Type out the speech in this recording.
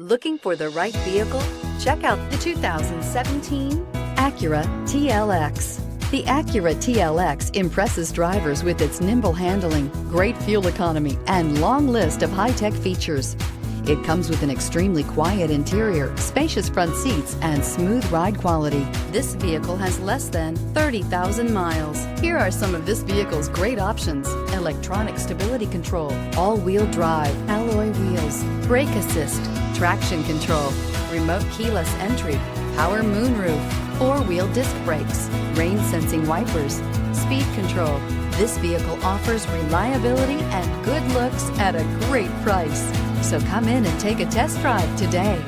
Looking for the right vehicle? Check out the 2017 Acura TLX. The Acura TLX impresses drivers with its nimble handling, great fuel economy, and long list of high-tech features. It comes with an extremely quiet interior, spacious front seats, and smooth ride quality. This vehicle has less than 30,000 miles. Here are some of this vehicle's great options: electronic stability control, all-wheel drive, alloy wheels, brake assist, traction control, remote keyless entry, power moonroof, four-wheel disc brakes, rain-sensing wipers, speed control. This vehicle offers reliability and good looks at a great price. So come in and take a test drive today.